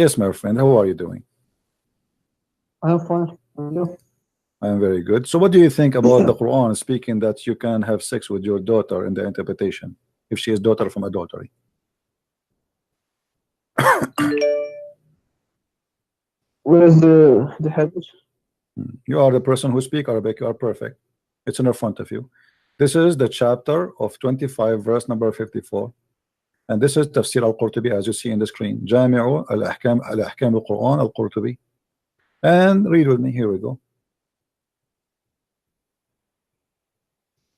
Yes, my friend. How are you doing? I'm fine. You? I am very good. So what do you think about the Quran speaking that you can have sex with your daughter in the interpretation if she is daughter from adultery? Where's the hadith? You are the person who speak Arabic. You are perfect. It's in front of you. This is the chapter of 25, verse number 54. And this is Tafsir al-Qurtubi, as you see in the screen. Jami'u al-Ahkam al-Quran al-Qurtubi. And read with me. Here we go.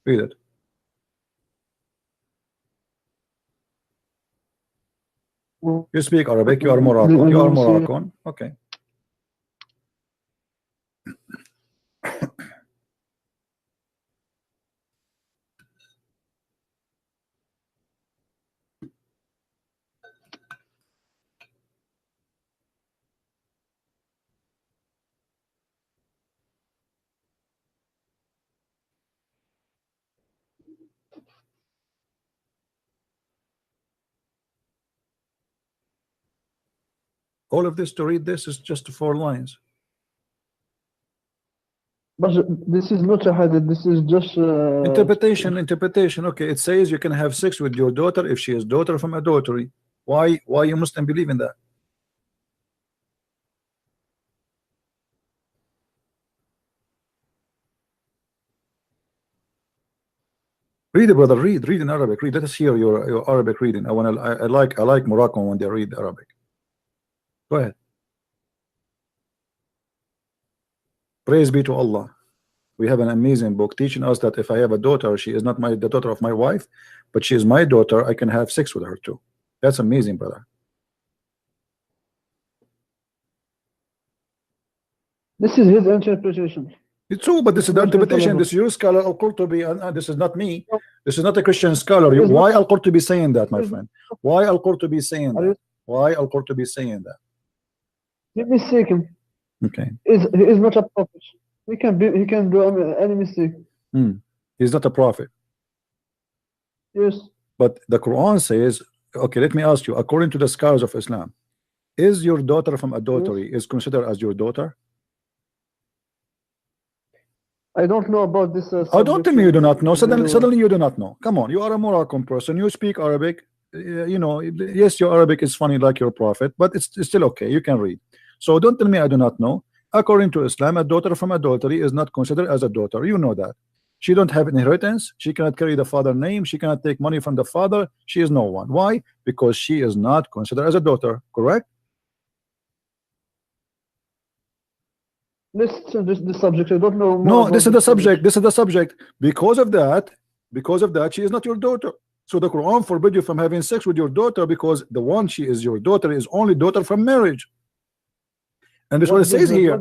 Read it. You speak Arabic. You are Moroccan. You are Moroccan. Okay. All of this to read this is just 4 lines. But this is not a hadith. This is just interpretation. Okay, it says you can have sex with your daughter if she is daughter from adultery. Why you Muslim believe in that? Read it, brother. Read in Arabic. Read. Let us hear your Arabic reading. I like Moroccan when they read Arabic. Go ahead. Praise be to Allah. We have an amazing book teaching us that if I have a daughter, she is not the daughter of my wife, but she is my daughter, I can have sex with her too. That's amazing, brother. This is his interpretation. It's true, but this is the interpretation. This is your scholar Al-Qurtubi, and this is not me. This is not a Christian scholar. Why Al-Qurtubi saying that, my friend? Why Al-Qurtubi saying that? Why Al-Qurtubi saying that? He mistaken. Okay. He is not a prophet. He can do any mistake. He's not a prophet. Yes. But the Quran says, okay, let me ask you, according to the scholars of Islam, is your daughter from adultery is considered as your daughter? I don't know about this. Oh, don't tell me you do not know. Suddenly you do not know. Come on, you are a Moroccan person. You speak Arabic. You know, yes, your Arabic is funny like your prophet, but it's still okay. You can read. So don't tell me I do not know. According to Islam, a daughter from adultery is not considered as a daughter. You know that. She don't have inheritance. She cannot carry the father's name. She cannot take money from the father. She is no one. Why? Because she is not considered as a daughter. Correct? Let's change the subject. I don't know more. No, this is the subject. This is the subject. Because of that, she is not your daughter. So the Quran forbid you from having sex with your daughter because the one she is your daughter is only daughter from marriage. And this is what it says here.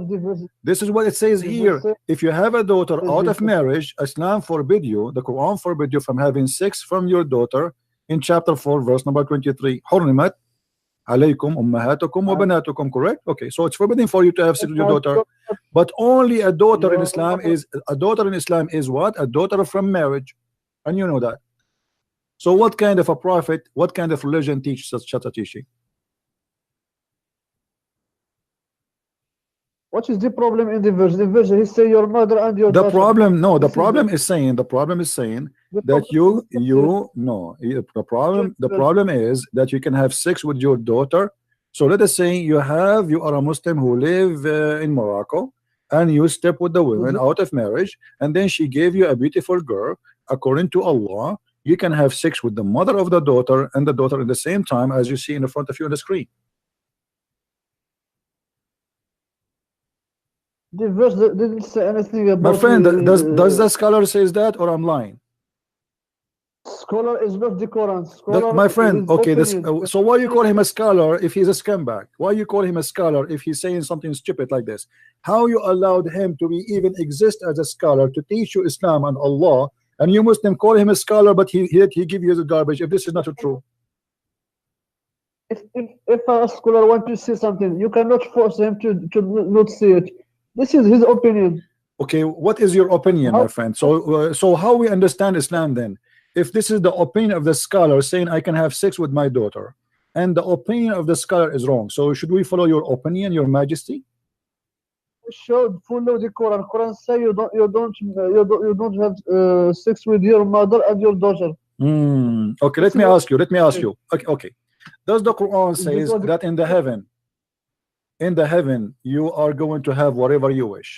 This is what it says here. If you have a daughter out of marriage, Islam forbid you, the Quran forbid you from having sex from your daughter in chapter 4, verse number 23. حرمت عليكم أمهاتكم وبناتكم. Correct? Okay, so it's forbidden for you to have sex with your daughter. But only a daughter in Islam is what? A daughter from marriage. And you know that. So what kind of a prophet, what kind of religion teaches such a teaching? What is the problem in the verse? The verse he say your mother and your daughter. The problem is saying that the problem is that you can have sex with your daughter. So let us say you are a Muslim who live in Morocco, and you step with the woman out of marriage, and then she gave you a beautiful girl. According to Allah, you can have sex with the mother of the daughter and the daughter at the same time, as you see in front of you on the screen. The verse didn't say anything about. My friend, does the scholar says that, or I'm lying? Scholar is not the Quran. Scholar my friend, okay, so why you call him a scholar if he's a scumbag? Why you call him a scholar if he's saying something stupid like this? How you allowed him to be even exist as a scholar to teach you Islam and Allah, and you Muslim call him a scholar, but he give you the garbage if this is not true? If a scholar wants to say something, you cannot force him to not say it. This is his opinion. Okay, what is your opinion, my friend? So how we understand Islam then? If this is the opinion of the scholar saying I can have sex with my daughter, and the opinion of the scholar is wrong. So should we follow your opinion, your majesty? We should follow the Quran. Quran say you don't have sex with your mother and your daughter. Okay, let me ask you. Okay. Does the Quran says that in the heaven you are going to have whatever you wish?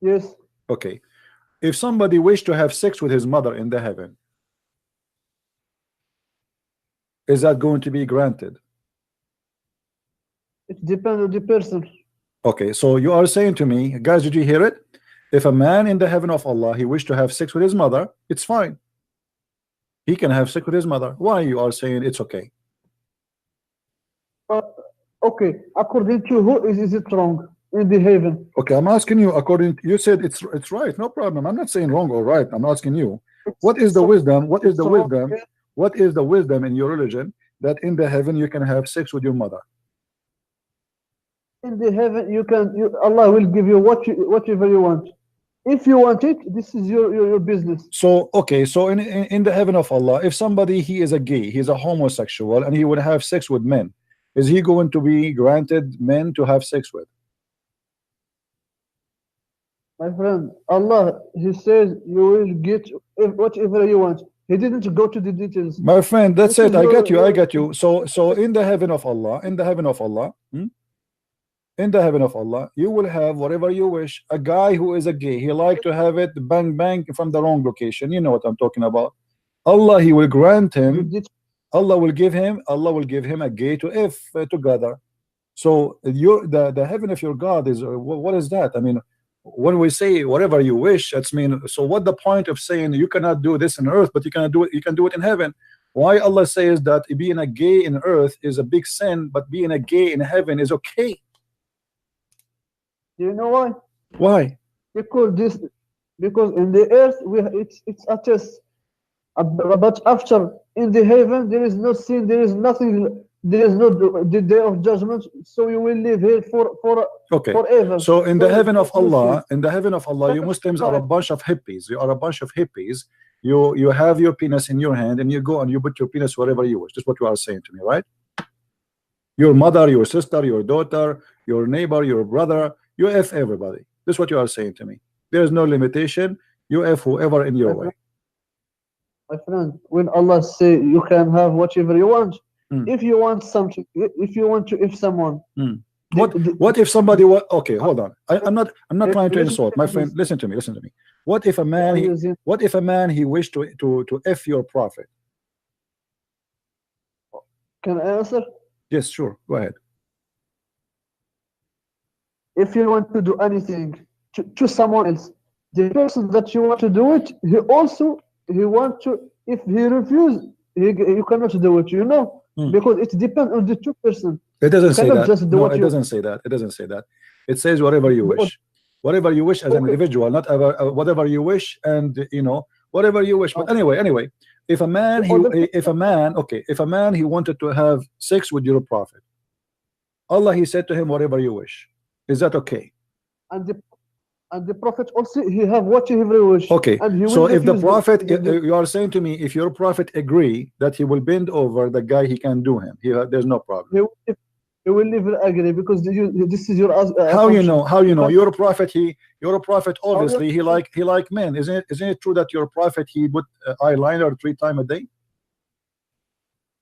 Yes. Okay. If somebody wished to have sex with his mother in the heaven, is that going to be granted? It depends on the person. Okay, so you are saying to me, guys, did you hear it? If a man in the heaven of Allah, he wished to have sex with his mother, it's fine. He can have sex with his mother. Why you are saying it's okay? Okay, according to who is it wrong in the heaven? Okay, I'm asking you. According to, you said it's right. No problem. I'm not saying wrong or right. I'm asking you. What is the wisdom? What is the wisdom? What is the wisdom in your religion that in the heaven you can have sex with your mother? In the heaven, Allah will give you whatever you want. If you want it, this is your business. So okay, so in the heaven of Allah, if somebody he is a gay, he's a homosexual, and he would have sex with men, is he going to be granted men to have sex with? My friend, Allah, He says you will get whatever you want. He didn't go to the details. My friend, that's it. I got you. So in the heaven of Allah, in the heaven of Allah, you will have whatever you wish. A guy who is a gay, he like to have it bang bang from the wrong location. You know what I'm talking about. Allah, he will grant him. Allah will give him a gay to if together. So the heaven of your God is what is that? I mean, when we say whatever you wish, that's mean. So what the point of saying you cannot do this in earth, but you can do it in heaven? Why Allah says that being a gay in earth is a big sin, but being a gay in heaven is okay? Do you know why? Why? Because in the earth it's a test, but after in the heaven there is no sin, there is nothing, there is no the day of judgment. So you will live here forever. So in the heaven of Allah, you Muslims are a bunch of hippies. You are a bunch of hippies. You have your penis in your hand and you go and you put your penis wherever you wish. That's what you are saying to me, right? Your mother, your sister, your daughter, your neighbor, your brother. You F everybody. This is what you are saying to me. There is no limitation. You F whoever in your way. My friend, when Allah say you can have whatever you want, if you want something, if you want to if someone, what if somebody? Okay, hold on. I'm not trying to insult, my friend. Listen to me. What if a man he wished to F your prophet? Can I answer? Yes, sure. Go ahead. If you want to do anything to someone else, the person that you want to do it, he want to. If he refuse, you cannot do it. You know, because it depends on the two person. It doesn't say that. No, it doesn't say that. It doesn't say that. It says whatever you wish. Whatever you wish as an individual, not whatever you wish, and whatever you wish. But anyway, if a man he wanted to have sex with your prophet, Allah he said to him whatever you wish. Is that okay? And the prophet also he have whatever he wish. Okay. So if the prophet, you are saying to me, if your prophet agree that he will bend over the guy, he can do him. There's no problem. He will never agree because this is your. How you know? How you know? Your prophet obviously he like men. Isn't it true that your prophet he put eyeliner 3 times a day?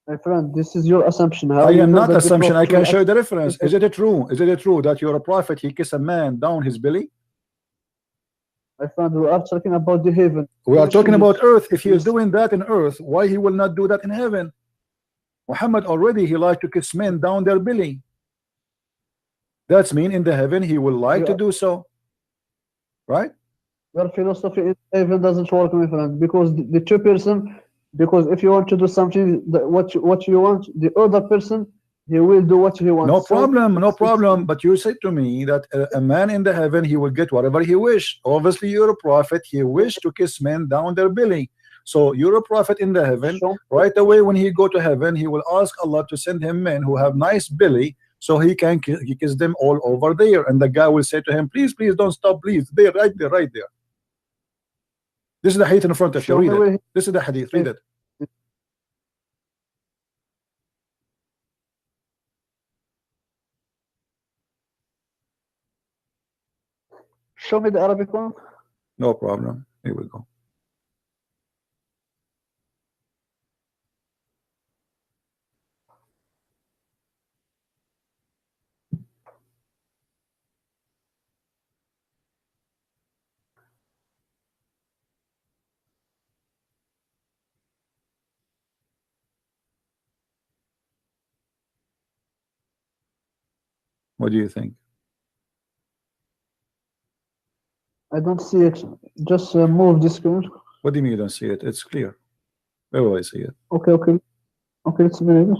My friend, this is your assumption. I am not assumption. I can show you the reference. Is it true? Is it true that your prophet he kiss a man down his belly? My friend, we are talking about the heaven. We are talking about earth. If he is doing that in earth, why he will not do that in heaven? Muhammad already he like to kiss men down their belly. That's mean in the heaven he will like to do so, right? Your philosophy in heaven doesn't work, my friend, because the two person. Because if you want to do something what you want, the other person he will do what he wants. No problem. But you said to me that a man in the heaven he will get whatever he wish. Obviously, you're a prophet. He wished to kiss men down their belly. So you're a prophet in the heaven. Right away when he go to heaven, he will ask Allah to send him men who have nice belly, so he can kiss them all over there. And the guy will say to him, please don't stop, please. There, right there. This is the hadith in front of you. Read it. This is the hadith. Read it. show me the Arabic one. No problem. Here we go. What do you think? I don't see it. Just move this screen. What do you mean you don't see it? It's clear. Where will I see it? Okay, okay. Okay, it's very good.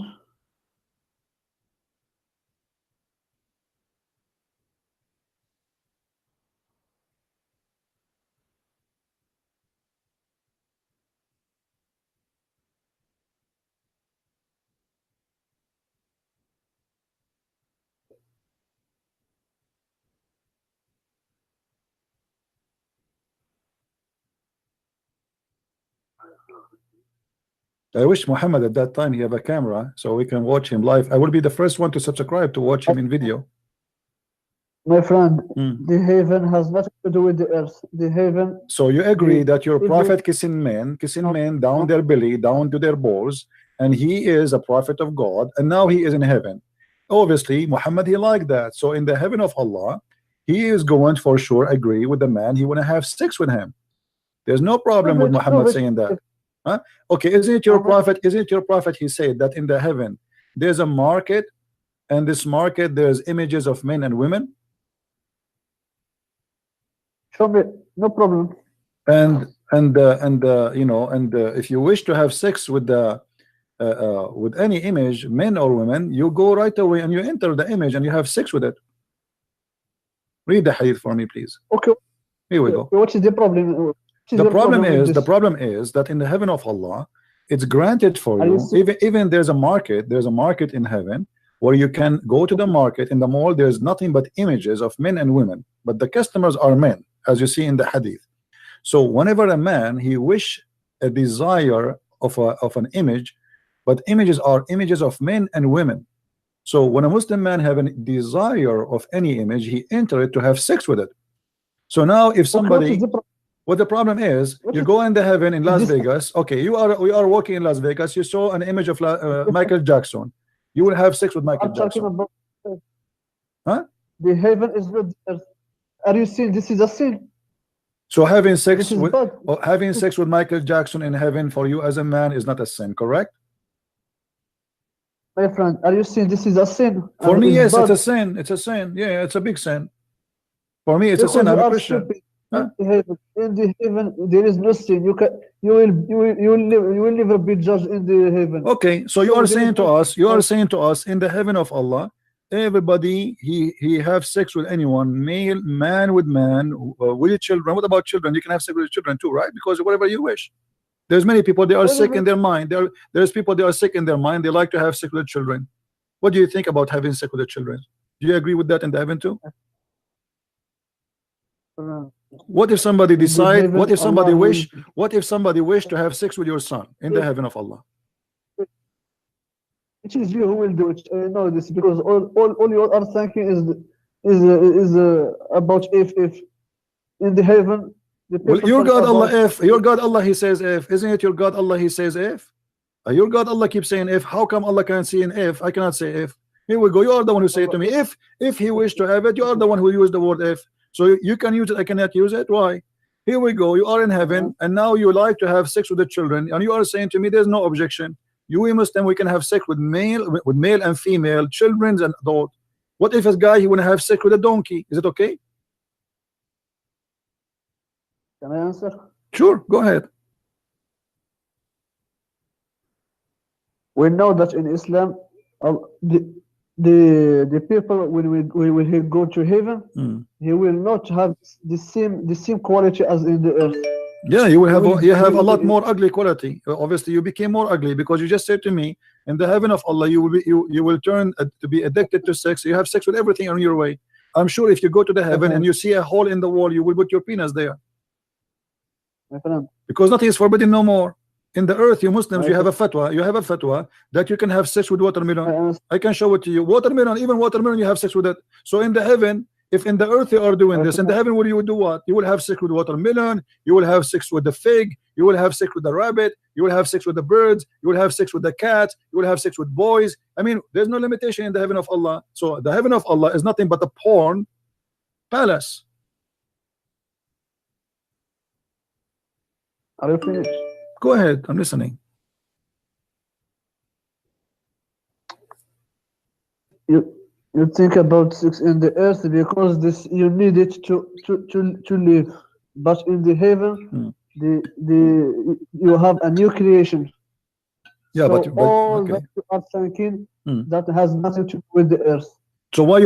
I wish Muhammad at that time he have a camera so we can watch him live. I will be the first one to subscribe to watch him in video. My friend, the heaven has nothing to do with the earth. The heaven. So you agree that your prophet kissing men down their belly, down to their balls, and he is a prophet of God, and now he is in heaven. Obviously, Muhammad, he liked that. So in the heaven of Allah, he is going to for sure agree with the man. He want to have sex with him. There's no problem with Muhammad saying that. Huh? Okay, isn't it your prophet? Isn't it your prophet? He said that in the heaven there's a market, and this market there's images of men and women. Show me, no problem. And you know, and if you wish to have sex with the with any image, men or women, you go right away and you enter the image and you have sex with it. Read the hadith for me, please. Okay. Here we go. What is the problem? The problem is that in the heaven of Allah, it's granted for you. Even there's a market in heaven where you can go to the market. In the mall, there's nothing but images of men and women, but the customers are men, as you see in the hadith. So whenever a man he wish a desire of an image, but images are images of men and women. So when a Muslim man have a desire of any image, he enter it to have sex with it. So now if somebody, what the problem is, you go in the heaven in Las Vegas. Okay, we are walking in Las Vegas. You saw an image of Michael Jackson. You will have sex with Michael Jackson. About, huh? The heaven is not earth. Are you saying this is a sin? So having sex with Michael Jackson in heaven for you as a man is not a sin, correct? My friend, are you saying this is a sin? For me, yes, it's a sin. It's a sin. Yeah, it's a big sin. For me, it's a sin. I'm a Christian. Huh? In the heaven, there is no sin. You will never be judged in the heaven. Okay, so you are saying to us, in the heaven of Allah, everybody he have sex with anyone, man with man, with children. What about children? You can have sex with children too, right? Because whatever you wish. There's many people they are sick in their mind. There's people they are sick in their mind. They like to have sex with children. What do you think about having sex with the children? Do you agree with that in the heaven too? What if somebody decide? What if somebody wish? What if somebody wish to have sex with your son in the heaven of Allah? It is you who will do it. I know this because all you are thinking is about if in the heaven. Well, your God Allah, if your God Allah, he says if, isn't it your God Allah, he says if? Your God Allah keeps saying if. How come Allah can't see an if? I cannot say if. Here we go. You are the one who say it to me. If he wished to have it, you are the one who used the word if. So you can use it, I cannot use it. Why? Here we go. You are in heaven, and now you like to have sex with the children, and you are saying to me, there's no objection. You Muslim, we can have sex with male and female, children and adult. What if a guy he want to have sex with a donkey? Is it okay? Can I answer? Sure, go ahead. We know that in Islam, the people when he go to heaven, he will not have the same quality as in the earth. Yeah, you have a lot more ugly quality. Obviously, you became more ugly because you just said to me, in the heaven of Allah, you will turn to be addicted to sex. You have sex with everything on your way. I'm sure if you go to the heaven and you see a hole in the wall, you will put your penis there. Because nothing is forbidden no more. In the earth, you Muslims, you have a fatwa that you can have sex with watermelon. I can show it to you. Watermelon, even watermelon, you have sex with it. So in the heaven, If in the earth you are doing this, in the heaven will you do what? You will have sex with watermelon, you will have sex with the fig, you will have sex with the rabbit, you will have sex with the birds, you will have sex with the cat, you will have sex with boys. I mean, there's no limitation in the heaven of Allah. So the heaven of Allah is nothing but a porn palace. Are you finished? Go ahead, I'm listening. You think about sex in the earth because this you need it to live, but in the heaven, you have a new creation. Yeah, so but all okay. that you are thinking that has nothing to do with the earth. So why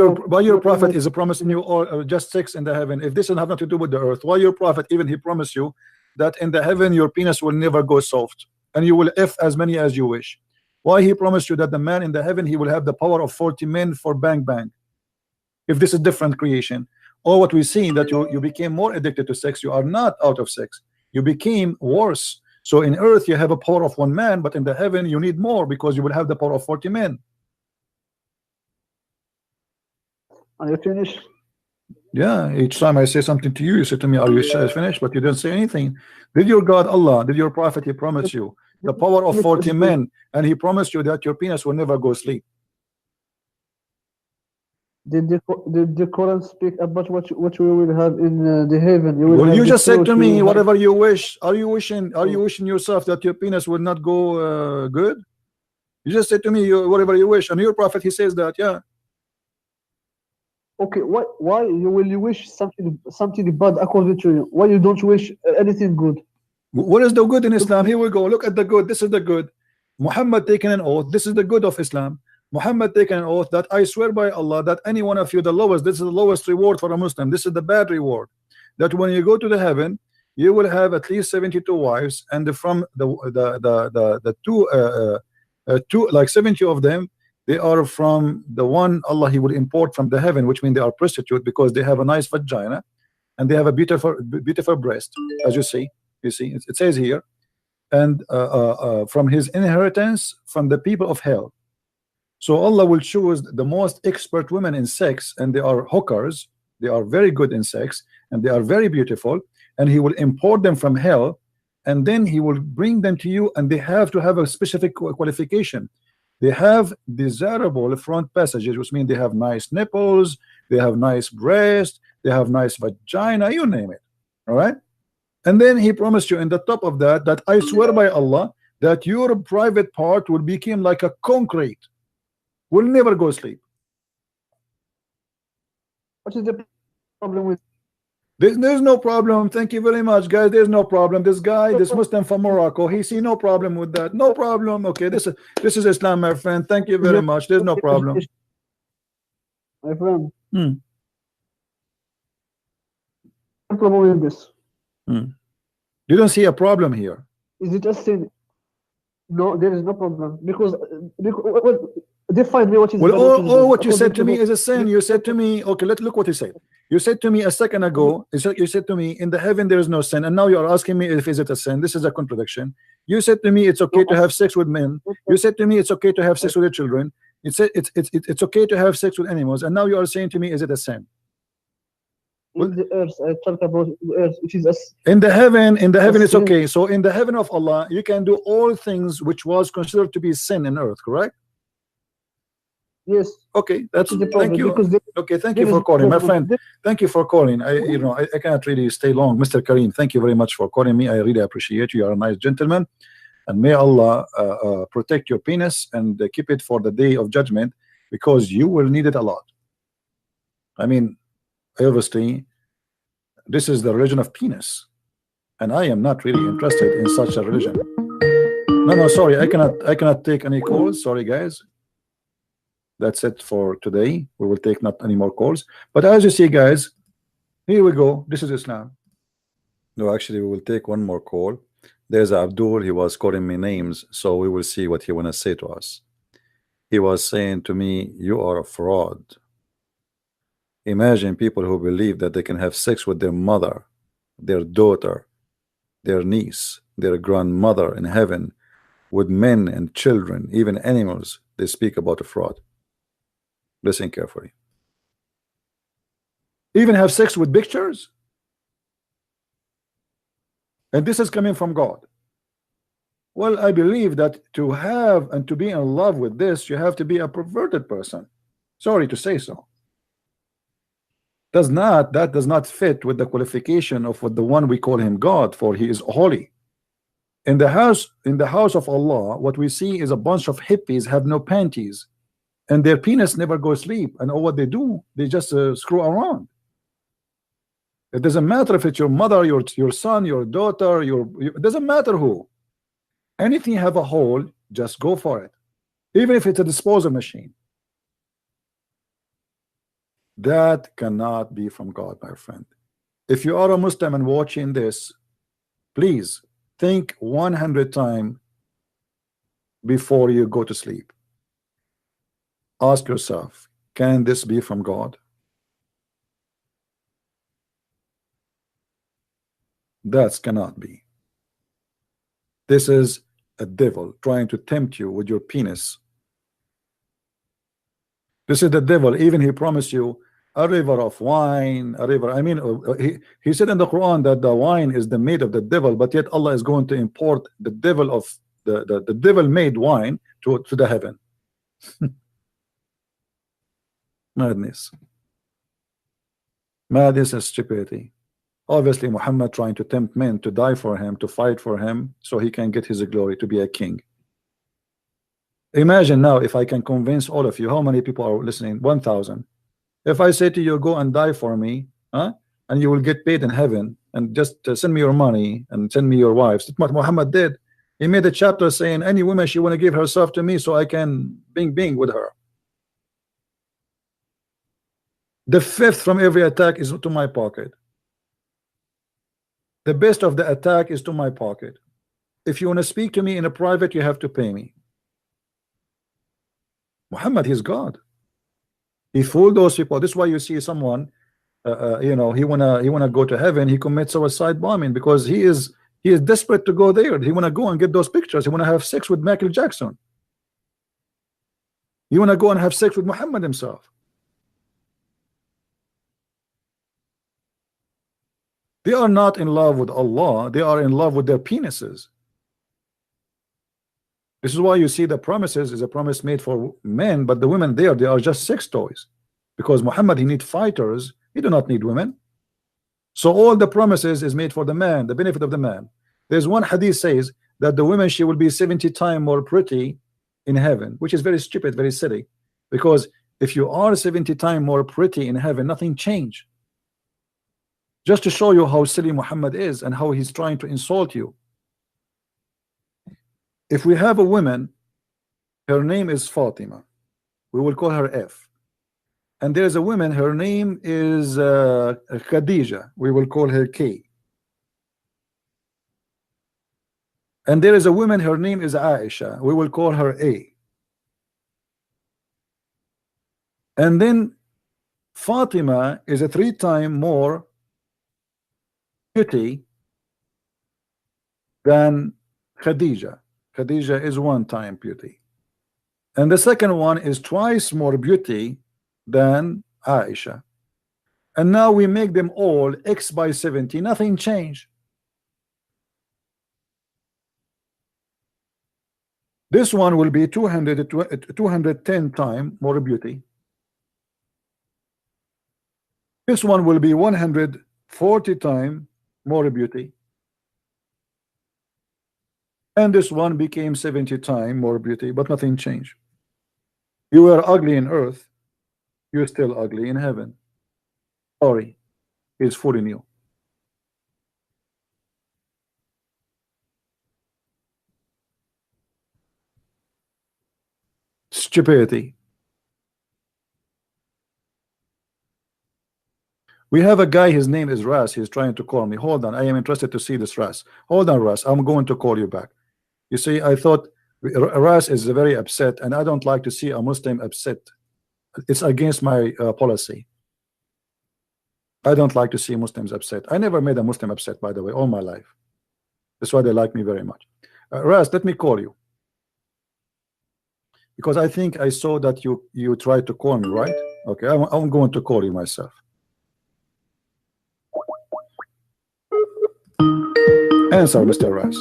your prophet is promising you all just sex in the heaven? If this has nothing to do with the earth, why your prophet even he promised you that in the heaven your penis will never go soft and you will F as many as you wish? Why he promised you that the man in the heaven he will have the power of 40 men for bang bang? If this is different creation, or what we see that you became more addicted to sex, you are not out of sex, you became worse. So in earth you have a power of 1 man, but in the heaven you need more because you will have the power of 40 men. Are you finished? Yeah, each time I say something to you, you say to me, are you finished? But you don't say anything. Did your God Allah, did your prophet he promised you the power of 40 men, and he promised you that your penis will never go sleep? Did the Quran speak about what we will have in the heaven? Well, you just said to me whatever you wish. Are you wishing yourself that your penis will not go good? You just said to me whatever you wish, and your prophet he says that. Yeah. Okay, why you wish something bad according to you? Why you don't wish anything good? What is the good in Islam? Here we go. Look at the good. This is the good. Muhammad taken an oath. This is the good of Islam. Muhammad taken an oath that I swear by Allah that any one of you the lowest. This is the lowest reward for a Muslim. This is the bad reward. That when you go to the heaven, you will have at least 72 wives, and from the two like 70 of them, they are from the one Allah he will import from the heaven, which means they are prostitute because they have a nice vagina and they have a beautiful breast, as you see. You see, it says here, and from his inheritance from the people of hell. So Allah will choose the most expert women in sex, and they are hookers. They are very good in sex, and they are very beautiful, and he will import them from hell, and then he will bring them to you, and they have to have a specific qualification. They have desirable front passages, which means they have nice nipples, they have nice breast, they have nice vagina, you name it. All right. And then he promised you in the top of that I swear by Allah that your private part will become like a concrete, will never go sleep. What is the problem with? There's no problem. Thank you very much, guys. There's no problem. This guy, this Muslim from Morocco, he see no problem with that. No problem. Okay, this is Islam, my friend. Thank you very much. There's no problem. My friend. No problem with this. You don't see a problem here. Is it a sin? No, there is no problem because define me what is. Well, all what you said to me is a sin. You said to me, okay, look what you said. You said to me a second ago, you said to me in the heaven there is no sin, and now you are asking me if is it a sin. This is a contradiction. You said to me it's okay to have sex with men. You said to me it's okay to have sex with your children. It's okay to have sex with animals, and now you are saying to me is it a sin? In the earth, I talk about the earth, which is in the heaven it's okay. So in the heaven of Allah you can do all things which was considered to be sin in earth, correct? Yes. Okay, that's thank you. Okay, thank you for calling, my friend. Thank you for calling. I cannot really stay long. Mr. Kareem, thank you very much for calling me. I really appreciate you. You are a nice gentleman, and may Allah protect your penis and keep it for the day of judgment, because you will need it a lot. I mean, obviously this is the religion of penis, and I am not really interested in such a religion. No, sorry, I cannot take any calls. Sorry, guys. That's it for today. We will take not any more calls. But as you see, guys, here we go. This is Islam. No, actually, we will take one more call. There's Abdul. He was calling me names, so we will see what he want to say to us. He was saying to me, "You are a fraud." Imagine people who believe that they can have sex with their mother, their daughter, their niece, their grandmother in heaven, with men and children, even animals. They speak about a fraud. Listen carefully. Even have sex with pictures? And this is coming from God. Well, I believe that to have and to be in love with this, you have to be a perverted person. Sorry to say so. That does not fit with the qualification of what the one we call him God, for he is holy. In the house of Allah, what we see is a bunch of hippies have no panties, and their penis never go sleep, and all what they do, they just screw around. It doesn't matter if it's your mother, your son, your daughter, it doesn't matter who. Anything have a hole, just go for it, even if it's a disposal machine. That cannot be from God, my friend. If you are a Muslim and watching this, please think 100 times before you go to sleep. Ask yourself, can this be from God? That cannot be. This is a devil trying to tempt you with your penis. This is the devil. Even he promised you a river of wine, a river. I mean, he said in the Quran that the wine is the made of the devil, but yet Allah is going to import the devil of the devil made wine to the heaven. Madness. Madness and stupidity. Obviously, Muhammad trying to tempt men to die for him, to fight for him, so he can get his glory, to be a king. Imagine now if I can convince all of you, how many people are listening? 1,000. If I say to you, go and die for me, and you will get paid in heaven, and just send me your money and send me your wives. That's what Muhammad did. He made a chapter saying, any woman she want to give herself to me so I can bing with her. The fifth from every attack is to my pocket. The best of the attack is to my pocket. If you want to speak to me in a private, you have to pay me. Muhammad, he's God. He fooled those people. This is why you see someone, you know, he wanna go to heaven. He commits suicide bombing because he is desperate to go there. He wanna go and get those pictures. He wanna have sex with Michael Jackson. You wanna go and have sex with Muhammad himself. They are not in love with Allah. They are in love with their penises. This is why you see the promises is a promise made for men, but the women there, they are just sex toys. Because Muhammad, he needs fighters. He do not need women. So all the promises is made for the man, the benefit of the man. There's one hadith says that the women, she will be 70 times more pretty in heaven, which is very stupid, very silly. Because if you are 70 times more pretty in heaven, nothing changed. Just to show you how silly Muhammad is and how he's trying to insult you. If we have a woman, her name is Fatima, we will call her F. And there's a woman, her name is Khadija, we will call her K. And there is a woman, her name is Aisha, we will call her A. And then Fatima is a 3 times more beauty than Khadija. Khadija is 1 time beauty. And the second one is twice more beauty than Aisha. And now we make them all X by 70. Nothing changed. This one will be 210 times more beauty. This one will be 140 times more beauty. And this one became 70 times more beauty, but nothing changed. You were ugly in earth, you're still ugly in heaven. Sorry, he's fooling you. Stupidity. We have a guy, his name is Ras. He's trying to call me. Hold on, I am interested to see this Ras. Hold on, Ras, I'm going to call you back. You see, I thought Ras is very upset, and I don't like to see a Muslim upset. It's against my policy. I don't like to see Muslims upset. I never made a Muslim upset, by the way, all my life. That's why they like me very much. Ras, let me call you, because I think I saw that you tried to call me, right? Okay, I'm going to call you myself. Answer, Mr. Ras.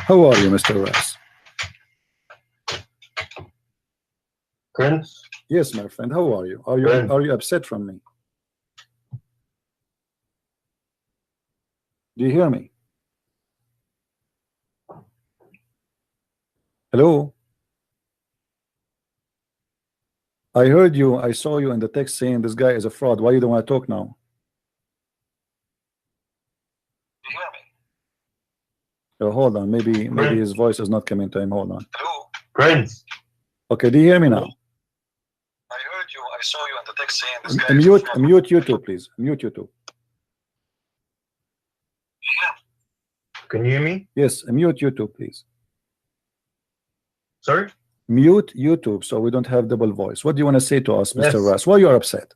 How are you, Mr. Ras? Prince? Yes, my friend. How are you? Are you upset from me? Do you hear me? Hello? I heard you. I saw you in the text saying this guy is a fraud. Why you don't want to talk now? Do you hear me? Oh, hold on. Maybe his voice is not coming to him. Hold on. Hello? Prince? Okay, do you hear me now? I heard you. I saw you in the text saying this guy is a fraud. Mute YouTube, please. Mute YouTube. Can you hear me? Yes, mute YouTube, please. Sorry? Mute YouTube so we don't have double voice. What do you want to say to us, Mr. Yes. Ras? Why you are upset?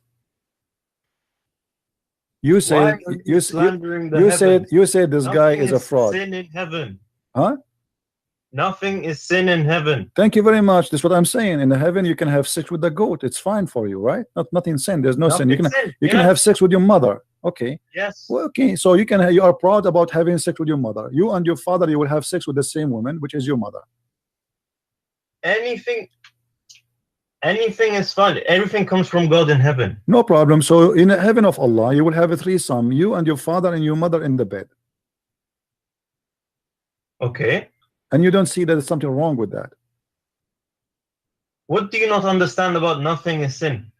You said Why are you slandering the you heavens? said this guy is a fraud. Sin in heaven. Huh? Nothing is sin in heaven. Thank you very much. That's what I'm saying. In the heaven, you can have sex with the goat. It's fine for you, right? Nothing sin. There's no sin. You can have sex with your mother. Okay. Yes. Well, okay. So you are proud about having sex with your mother. You and your father, you will have sex with the same woman, which is your mother. Anything is fun. Everything comes from God in heaven. No problem. So in the heaven of Allah, you will have a threesome. You and your father and your mother in the bed. Okay. And you don't see that there's something wrong with that. What do you not understand about nothing is sin?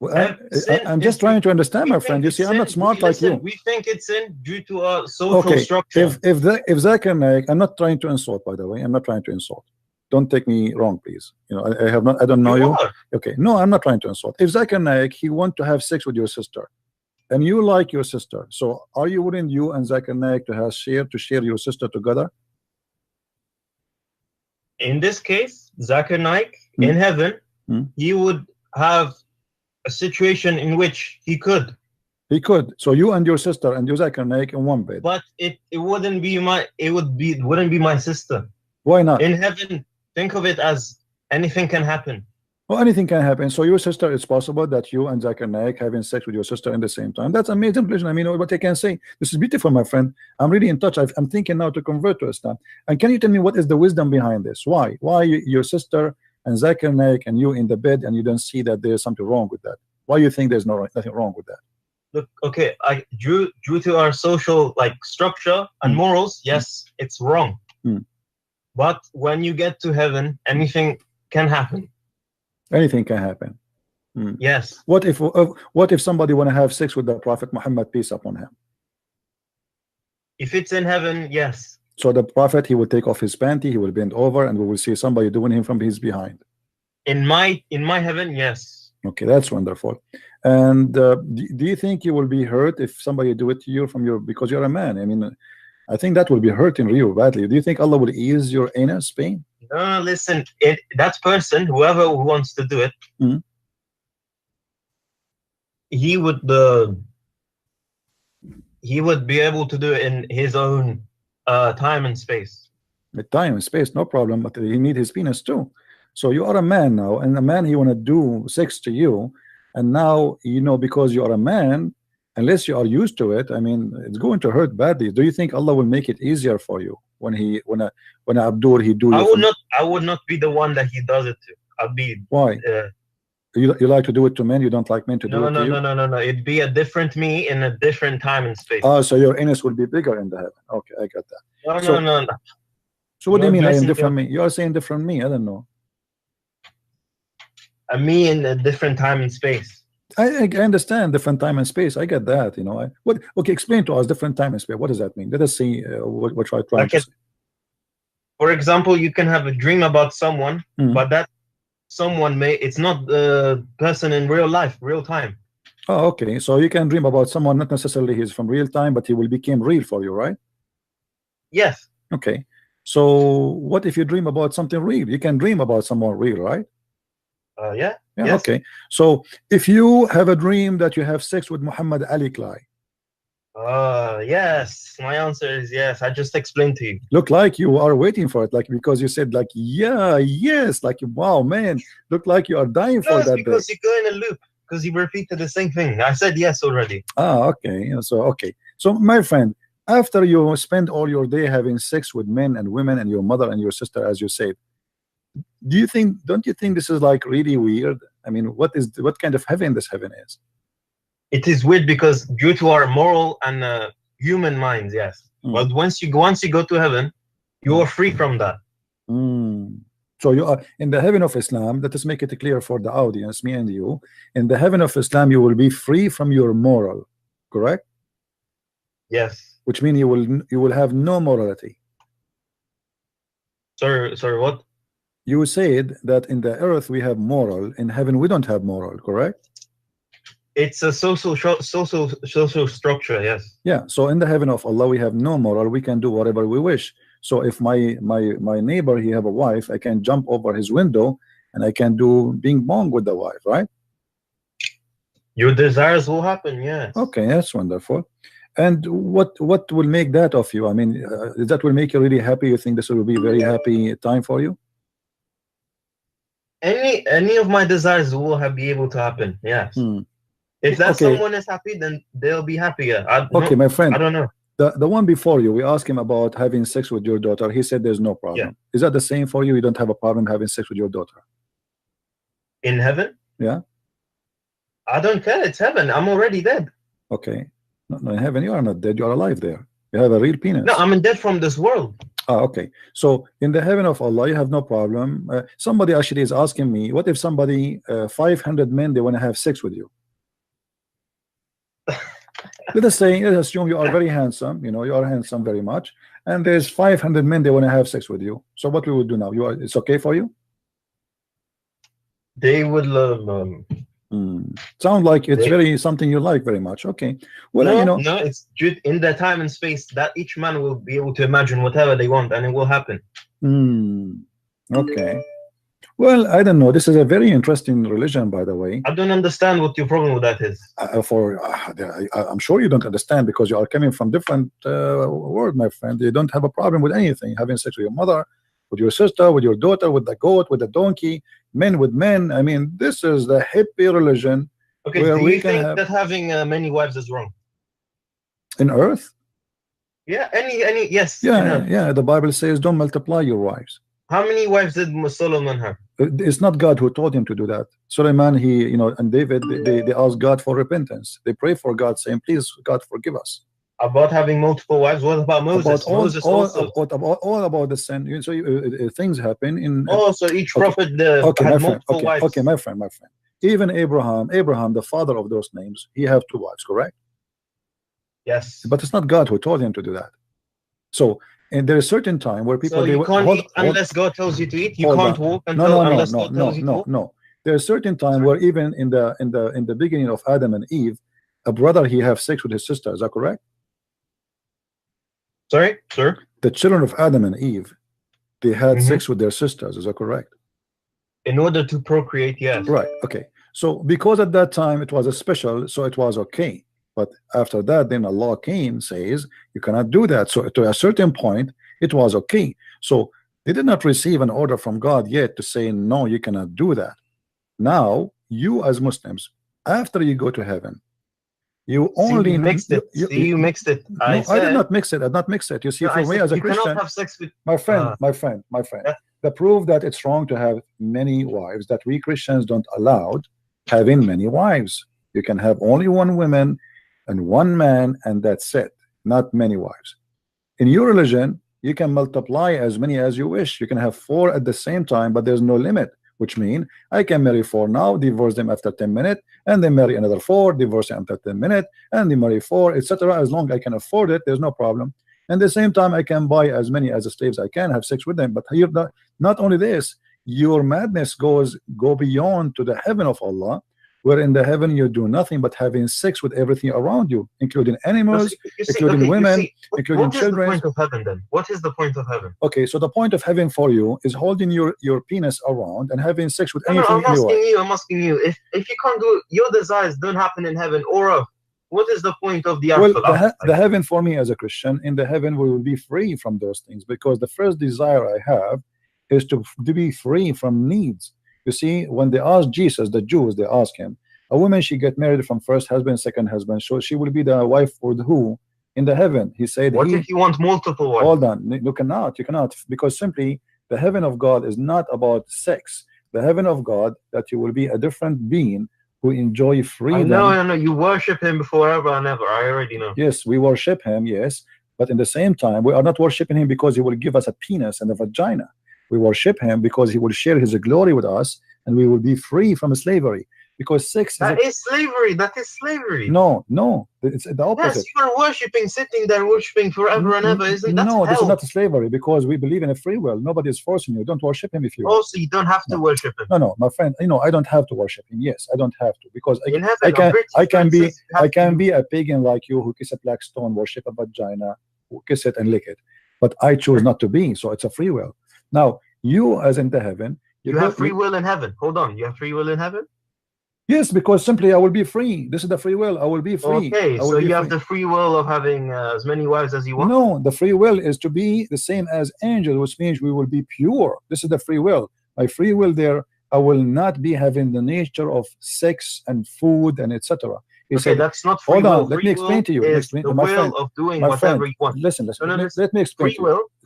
Well, I'm just trying to understand, my friend. You see, I'm not smart like you. We think it's sin due to our social structure. If Zakir Naik, I'm not trying to insult, by the way. I'm not trying to insult. Don't take me wrong, please. You know, I don't know you. Okay, no, I'm not trying to insult. If Zakir Naik, he want to have sex with your sister, and you like your sister, so are you willing, you and Zakir Naik, to share your sister together? In this case, Zakir Naik in heaven, he would have a situation in which he could. He could. So you and your sister and your Zakir Naik in one bed. But it wouldn't be wouldn't be my sister. Why not? In heaven, think of it as anything can happen. Well, anything can happen. So your sister, it's possible that you and Zakir Naik having sex with your sister in the same time. That's amazing. I mean, what I can say. This is beautiful, my friend. I'm really in touch. I'm thinking now to convert to Islam. And can you tell me what is the wisdom behind this? Why your sister and Zakir Naik and you in the bed, and you don't see that there's something wrong with that? Why you think there's nothing wrong with that? Look, okay, due to our social structure and morals, yes, it's wrong. But when you get to heaven, anything can happen. Anything can happen. Yes. What if somebody want to have sex with the Prophet Muhammad, peace upon him? If it's in heaven, yes. So the Prophet, he will take off his panty, he will bend over, and we will see somebody doing him from his behind. In my heaven, yes. Okay, that's wonderful. And do you think you will be hurt if somebody do it to you because you're a man? I mean, I think that will be hurting you badly. Do you think Allah will ease your anus pain? No, listen. That person, whoever who wants to do it, he would be able to do it in his own time and space. The time and space, no problem. But he need his penis too. So you are a man now, and a man, he want to do sex to you, and now because you are a man, unless you are used to it, I mean, it's going to hurt badly. Do you think Allah will make it easier for you when Abdur he do? I would not be the one that he does it to. I'll be. Why? You like to do it to men? You don't like men to do it to you? No. It'd be a different me in a different time and space. Oh, so your anus will be bigger in the heaven. Okay, I got that. No. So what do you mean I am different me? You are saying different me. I don't know. A me in a different time and space. I understand different time and space. I get that. Okay, explain to us different time and space. What does that mean? Let us see what I try to say. For example, you can have a dream about someone, but that someone it's not the person in real time. Oh, okay. So you can dream about someone, not necessarily he's from real time, but he will become real for you, right? Yes. Okay. So what if you dream about something real? You can dream about someone real, right? Yeah. Yes. Okay. So if you have a dream that you have sex with Muhammad Ali Clay, Yes. My answer is yes. I just explained to you. Look like you are waiting for it, like because you said like yeah, yes, like wow, man. Look like you are dying for No, it's that because day. you go in a loop. Because you repeated the same thing. I said yes already. Okay. So my friend, after you spend all your day having sex with men and women and your mother and your sister, as you said, don't you think this is like really weird? I mean, what kind of heaven this heaven is? It is weird because due to our moral and human minds, yes. But once you go to heaven, you are free from that. So you are in the heaven of Islam. Let us make it clear for the audience, me and you. In the heaven of Islam, you will be free from your moral, correct? Yes. Which means you will have no morality. Sorry, what? You said that in the earth we have moral, in heaven we don't have moral, correct? It's a social structure, yes. Yeah. So in the heaven of Allah we have no moral. We can do whatever we wish. So if my neighbor, he have a wife, I can jump over his window and I can do bing bong with the wife, right? Your desires will happen, yes. Okay, that's wonderful. And what will make that of you? I mean, that will make you really happy? You think this will be a very happy time for you? Any of my desires will be able to happen, yes. If that someone is happy, then they'll be happier. My friend. I don't know. The one before you, we asked him about having sex with your daughter. He said there's no problem. Yeah. Is that the same for you? You don't have a problem having sex with your daughter? In heaven? Yeah. I don't care. It's heaven. I'm already dead. Okay. No, in heaven you are not dead. You are alive there. You have a real penis. No, I'm dead from this world. Okay. So in the heaven of Allah, you have no problem. Somebody actually is asking me, what if somebody, 500 men, they want to have sex with you? Let's assume you are very handsome, you are handsome very much, and there's 500 men, they want to have sex with you. So what we would do now? It's okay for you? They would sound like it's very something you like very much. Okay. Well, no, it's in the time and space that each man will be able to imagine whatever they want, and it will happen. Okay. Well, I don't know. This is a very interesting religion, by the way. I don't understand what your problem with that is. I'm sure you don't understand because you are coming from different world, my friend. You don't have a problem with anything. Having sex with your mother, with your sister, with your daughter, with the goat, with the donkey, men with men. I mean, this is the hippie religion. Okay, do you think that having many wives is wrong? In earth? Yeah, yes. Yeah. The Bible says don't multiply your wives. How many wives did Solomon have? It's not God who told him to do that. Solomon, and David, they asked God for repentance. They pray for God, saying, "Please, God, forgive us." About having multiple wives. What about Moses? All about the sin. So things happen in. So each prophet had multiple wives. Okay, my friend. Even Abraham, the father of those names, he have 2 wives, correct? Yes. But it's not God who told him to do that. So. And there is a certain time where people you can't eat unless God tells you to eat. You can't walk unless God tells you to walk. No. There's a certain time where even in the beginning of Adam and Eve, a brother he have sex with his sister. Is that correct? Sorry, sir. The children of Adam and Eve, they had sex with their sisters. Is that correct? In order to procreate, yes. Right. Okay. So because at that time it was a special, so it was okay. But after that, then Allah came, says you cannot do that. So to a certain point, it was okay. So they did not receive an order from God yet to say, no, you cannot do that. Now, you as Muslims, after you go to heaven, you only mixed it. You mixed it. I did not mix it. I did not mix it. You see, for me as a Christian, have sex with my friend. The proof that it's wrong to have many wives, that we Christians don't allow having many wives. You can have only 1 woman and 1 man, and that's it, not many wives. In your religion, you can multiply as many as you wish. You can have 4 at the same time, but there's no limit, which means I can marry 4 now, divorce them after 10 minutes, and then marry another 4, divorce them after 10 minutes, and then marry 4, etc. As long as I can afford it, there's no problem. And at the same time, I can buy as many as the slaves I can, have sex with them. But here, not only this, your madness go beyond to the heaven of Allah, where in the heaven you do nothing but having sex with everything around you, including animals, including women, including children. What is the point of heaven then? What is the point of heaven? Okay, so the point of heaven for you is holding your penis around and having sex with anything I'm asking you. If you can't do your desires don't happen in heaven or earth, what is the point of the well, afterlife? the heaven for me as a Christian, in the heaven we will be free from those things, because the first desire I have is to be free from needs. You see, when they asked Jesus, the Jews, they asked him, a woman, she get married from first husband, second husband, so she will be the wife for the who in the heaven? He said, what if you want multiple wives? Hold on, you cannot, because simply the heaven of God is not about sex. The heaven of God, that you will be a different being who enjoy freedom. No, you worship him forever and ever. I already know. Yes, we worship him, yes, but in the same time we are not worshiping him because he will give us a penis and a vagina. We worship him because he will share his glory with us, and we will be free from slavery. Because sex is slavery. That is slavery. No, it's the opposite. Yes, you are worshiping, sitting there worshiping forever and ever. Isn't that no, hell? this is not slavery, because we believe in a free will. Nobody is forcing you. Don't worship him if you want. Also, you don't have to worship him. No, my friend, I don't have to worship him. Yes, I don't have to, because I can be a pagan like you who kiss a black stone, worship a vagina, kiss it and lick it, but I choose not to be. So it's a free will. Now you, as in the heaven, you have free will in heaven. Hold on, you have free will in heaven? Yes, because simply I will be free. This is the free will. I will be free. Okay, so you have the free will of having as many wives as you want? No, the free will is to be the same as angels, which means we will be pure. This is the free will. My free will there, I will not be having the nature of sex and food and etc. Okay, that's not free will. Hold on, let me explain to you. The will of doing whatever you want. Listen. Let me explain.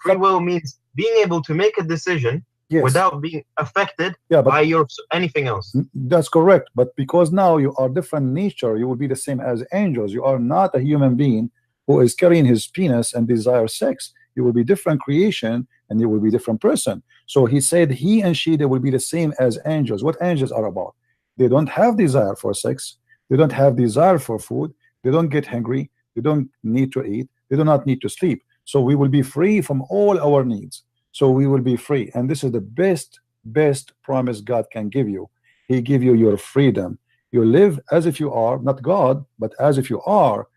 Free will means being able to make a decision. Yes. Without being affected by anything else. That's correct. But because now you are different nature, you will be the same as angels. You are not a human being who is carrying his penis and desire sex. You will be different creation, and you will be different person. So he said he and she, they will be the same as angels. What angels are about? They don't have desire for sex. They don't have desire for food. They don't get hungry. They don't need to eat. They do not need to sleep. So we will be free from all our needs. So we will be free, and this is the best promise God can give you. He give you your freedom. You live as if you are not God, but as if you are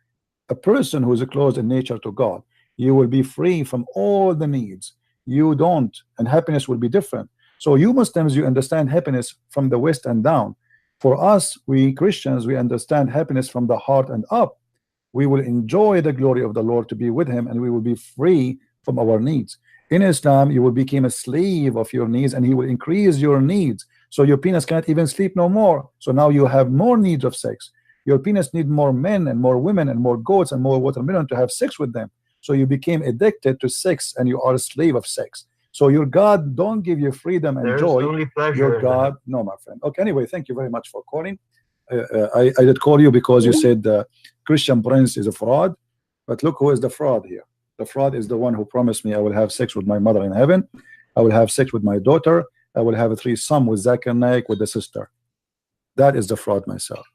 a person who is close in nature to God. You will be free from all the needs. You don't, and happiness will be different. So you Muslims, you understand happiness from the west and down. For us, we Christians, we understand happiness from the heart and up. We will enjoy the glory of the Lord to be with him, and we will be free from our needs. In Islam, you will become a slave of your needs, and he will increase your needs. So your penis can't even sleep no more. So now you have more needs of sex. Your penis need more men and more women and more goats and more watermelon to have sex with them. So you became addicted to sex, and you are a slave of sex. So your God don't give you freedom and joy. Only pleasure. Your God, no, my friend. Okay, anyway, thank you very much for calling. I did call you because you said the Christian Prince is a fraud, but look who is the fraud here. The fraud is the one who promised me I will have sex with my mother in heaven. I will have sex with my daughter. I will have a threesome with Zakir Naik with the sister. That is the fraud myself.